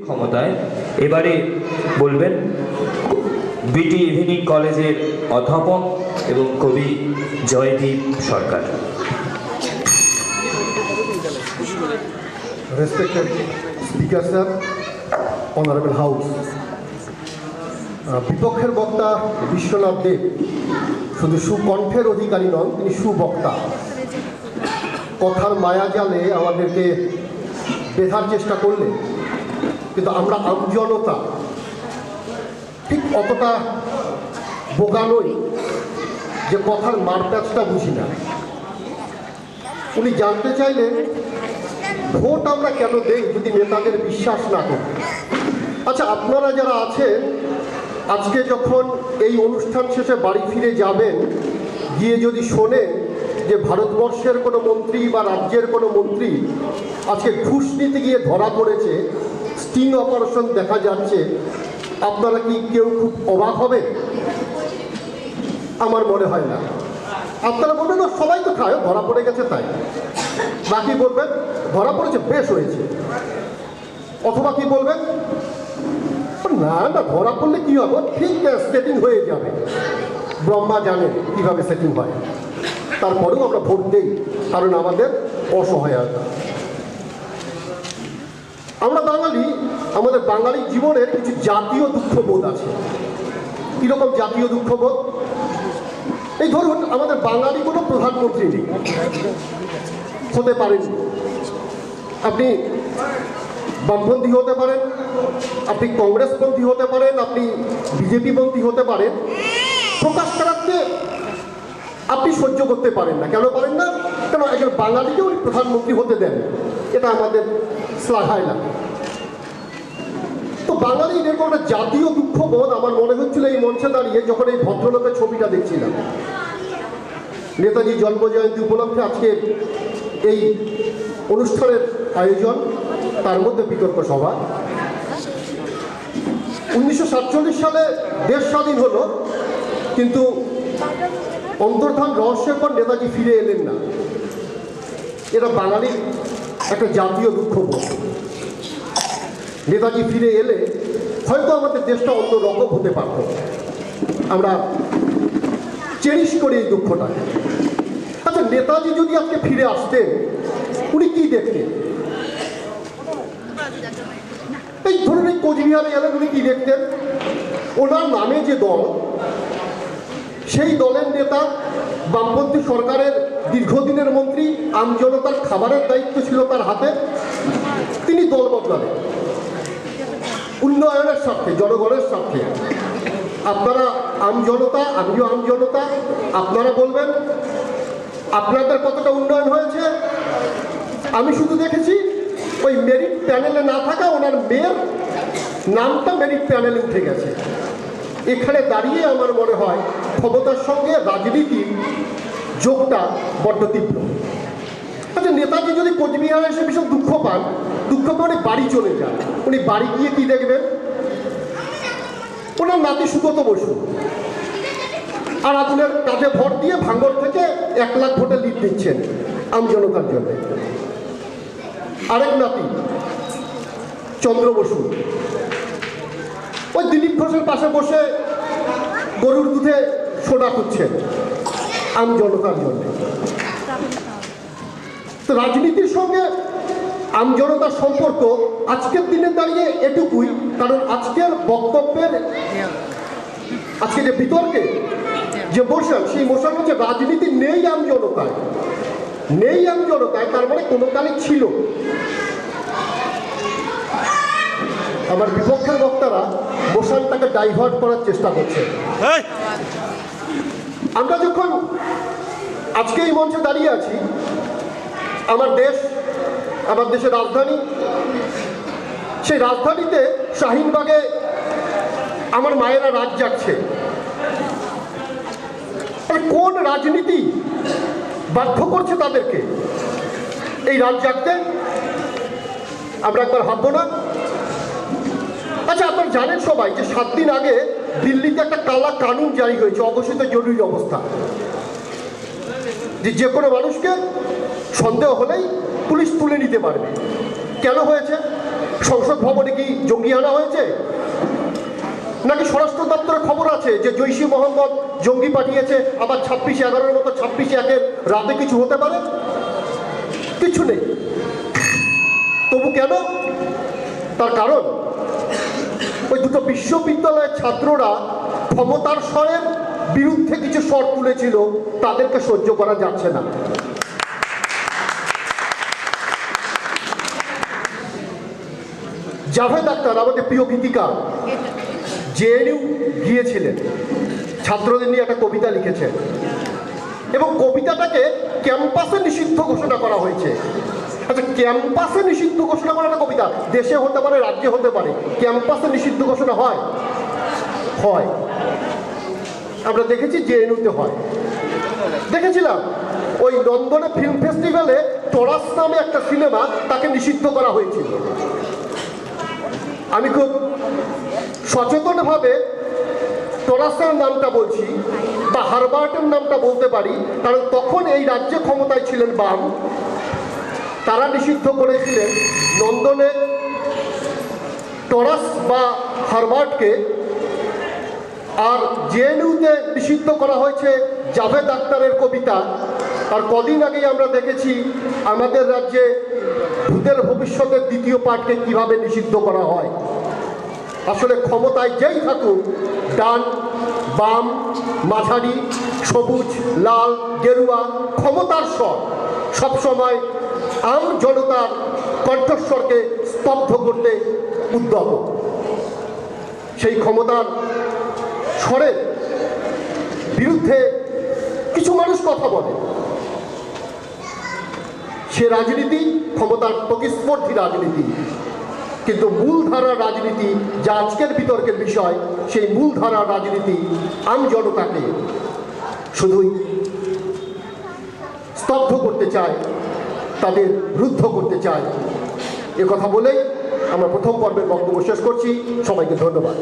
ক্ষমতায়। এবারে বলবেন বিটি ইভিনিং কলেজের অধ্যাপক এবং কবি জয়দীপ সরকার। Respected Speaker Sir, Honorable House, বিপক্ষের বক্তা বিশ্বনাথ দেব শুধু সুকণ্ঠের অধিকারী নন, তিনি সুবক্তা। কথার মায়াজালে আমাদেরকে বেঁধার চেষ্টা করলে কিন্তু আমরা আমজনতা ঠিক অতটা বোকা নই যে কথার মারপ্যাচটা বুঝি না। উনি জানতে চাইলেন ভোট আমরা কেন দেই যদি নেতাদের বিশ্বাস না করি। আচ্ছা, আপনারা যারা আছেন আজকে যখন এই অনুষ্ঠান শেষে বাড়ি ফিরে যাবেন, গিয়ে যদি শোনেন যে ভারতবর্ষের কোনো মন্ত্রী বা রাজ্যের কোনো মন্ত্রী আজকে ঘুষ নিতে গিয়ে ধরা পড়েছে, স্টিং অপারেশন দেখা যাচ্ছে, আপনারা কি কেউ খুব অবাক হবে? আমার মনে হয় না। আপনারা বলবেন না সবাই তো খায়, ধরা পড়ে গেছে তাই। বাকি বলবেন ধরা পড়েছে বেশ হয়েছে, অথবা কি বলবেন না না ধরা পড়লে কি হবে, ঠিক সেটিং হয়ে যাবে। ব্রহ্মা জানেন কিভাবে সেটিং হয়, তারপরেও আমরা ভোট দেই কারণ আমাদের অসহায়তা। আমরা বাঙালি, আমাদের বাঙালি জীবনের কিছু জাতীয় দুঃখবোধ আছে। কীরকম জাতীয় দুঃখবোধ? এই ধরুন আমাদের বাঙালি কোনো প্রধানমন্ত্রী নেই, হতে পারেন। আপনি বামপন্থী হতে পারেন, আপনি কংগ্রেসপন্থী হতে পারেন, আপনি বিজেপিপন্থী হতে পারেন, প্রকাশ করাতে আপনি সহ্য করতে পারেন না। কেন পারেন না? কেন একজন বাঙালিকে উনি প্রধানমন্ত্রী হতে দেন, এটা আমাদের শ্লাঘায় লাগে। তো বাঙালি এরকম একটা জাতীয় দুঃখবোধ আমার মনে হচ্ছিল এই মঞ্চে দাঁড়িয়ে যখন এই ভদ্রলোকের ছবিটা দেখছিলাম। নেতাজি জন্মজয়ন্তী উপলক্ষে আজকে এই অনুষ্ঠানের আয়োজন, তার মধ্যে বিতর্ক সভা। 1947 সালে দেশ স্বাধীন হলো, কিন্তু অন্তর্ধান রহস্যের পর নেতাজি ফিরে এলেন না। এটা বাঙালির একটা জাতীয় দুঃখবোধ। নেতাজি ফিরে এলে হয়তো আমাদের দেশটা অন্যরকম হতে পারত। আমরা চেরিশ করি এই দুঃখটাকে। আচ্ছা, নেতাজি যদি আজকে ফিরে আসতেন উনি কি দেখতেন? এই ধরুন এই কোচবিহারে এলেন, উনি কি দেখতেন? ওনার নামে যে দল, সেই দলের নেতা বামপন্থী সরকারের দীর্ঘদিনের মন্ত্রী, আমজনতার খাবারের দায়িত্ব ছিল তার হাতে, তিনি দল বদলালেন উন্নয়নের স্বার্থে, জনগণের স্বার্থে। আপনারা আমজনতা, আমিও আমজনতা, আপনারা বলবেন আপনাদের কতটা উন্নয়ন হয়েছে। আমি শুধু দেখেছি ওই মেরিট প্যানেলে না থাকা ওনার মেয়ের নামটা মেরিট প্যানেলে উঠে গেছে। এখানে দাঁড়িয়ে আমার মনে হয় ক্ষমতার সঙ্গে রাজনীতির যোগটা বড্ড তীব্র। আচ্ছা, নেতাজি যদি কোচবিহারে এসে ভীষণ দুঃখ পান, দুঃখ পেয়ে উনি বাড়ি চলে যান। উনি বাড়ি গিয়ে কি দেখবেন? ওনার নাতি সুব্রত বসু আর আগুনের কাঁধে ভর দিয়ে ভাঙড় থেকে 1 লাখ ভোটে লিড দিচ্ছেন আমজনতার জন্য। আরেক নাতি চন্দ্র বসু ওই দিলীপ ঘোষের পাশে বসে গরুর দুধে সোনা খুঁজছেন আমজনতার জন্য। তো রাজনীতির সঙ্গে আমজনতার সম্পর্ক আজকের দিনে দাঁড়িয়ে এটুকুই। কারণ আজকের বক্তব্যের, আজকে যে বিতর্কে যে মোশন, সেই মোশন হচ্ছে রাজনীতি নেই আমজনতায়, নেই আমজনতায়, তার মানে কোনো কালে ছিল। আমার বিপক্ষের বক্তারা মোশনটাকে ডাইভার্ট করার চেষ্টা করছে। আমরা যখন আজকে এই মঞ্চে দাঁড়িয়ে আছি, আমার দেশ, আমার দেশের রাজধানী, সেই রাজধানীতে শাহিনবাগে আমার মায়েরা রাত জাগছে। কোন রাজনীতি বাধ্য করছে তাদেরকে এই রাত জাগতে? আমরা একবার ভাববো না? আচ্ছা, আপনারা জানেন সবাই যে 7 দিন আগে দিল্লিতে একটা কালা কানুন জারি হয়েছে, অঘোষিত জরুরি অবস্থা, যে কোনো মানুষকে সন্দেহ হলেই পুলিশ তুলে নিতে পারবে। কেন হয়েছে? সংসদ ভবনে কি জঙ্গি আনা হয়েছে? নাকি স্বরাষ্ট্র দপ্তরের খবর আছে যে জৈশি মোহাম্মদ জঙ্গি পাঠিয়েছে, আবার 26/11 মতো 26/1 রাতে কিছু হতে পারে? কিছু নেই। তবু কেন? তার কারণ ওই দুটো বিশ্ববিদ্যালয়ের ছাত্ররা ক্ষমতার স্বরের বিরুদ্ধে কিছু স্বর তুলেছিল, তাদেরকে সহ্য করা যাচ্ছে না। জাভেদ আখতার, আমাদের প্রিয় গীতিকার, জেএনইউ গিয়েছিলেন, ছাত্রদের নিয়ে একটা কবিতা লিখেছেন এবং কবিতাটাকে ক্যাম্পাসে নিষিদ্ধ ঘোষণা করা হয়েছে। আচ্ছা, ক্যাম্পাসে নিষিদ্ধ ঘোষণা করা একটা কবিতা, দেশে হতে পারে, রাজ্যে হতে পারে, ক্যাম্পাসে নিষিদ্ধ ঘোষণা হয়? হয়। আমরা দেখেছি জেএনইউতে হয়। দেখেছিলাম ওই লন্ডনে ফিল্ম ফেস্টিভ্যালে টরাস নামে একটা সিনেমা, তাকে নিষিদ্ধ করা হয়েছিল। আমি খুব সচেতনভাবে টরাসের নামটা বলছি বা হারবার্টের নামটা বলতে পারি, কারণ তখন এই রাজ্যে ক্ষমতায় ছিলেন বাম। তারা নিষিদ্ধ করেছিলেন লন্ডনে টরাস বা হারবার্টকে, আর জেএনইউতে নিষিদ্ধ করা হয়েছে জাভেদ আখতারের কবিতা। আর কদিন আগেই আমরা দেখেছি আমাদের রাজ্যে ভূতের ভবিষ্যতের দ্বিতীয় পাঠকে কিভাবে নিষিদ্ধ করা হয়। আসলে ক্ষমতায় যেই থাকুক, ডান, বাম, মাঝারি, সবুজ, লাল, গেরুয়া, ক্ষমতার স্বর সবসময় আম জনতার কণ্ঠস্বরকে স্তব্ধ করতে উদ্যত। সেই ক্ষমতার স্বরের বিরুদ্ধে কিছু মানুষ কথা বলে, সে রাজনীতি ক্ষমতার প্রতিস্পর্ধী রাজনীতি। কিন্তু মূলধারার রাজনীতি, যা আজকের বিতর্কের বিষয়, সেই মূলধারার রাজনীতি আম জনতাকে শুধুই স্তব্ধ করতে চায়, তাদের রুদ্ধ করতে চায়। এ কথা বলেই আমরা প্রথম পর্বের বক্তব্য শেষ করছি। সবাইকে ধন্যবাদ।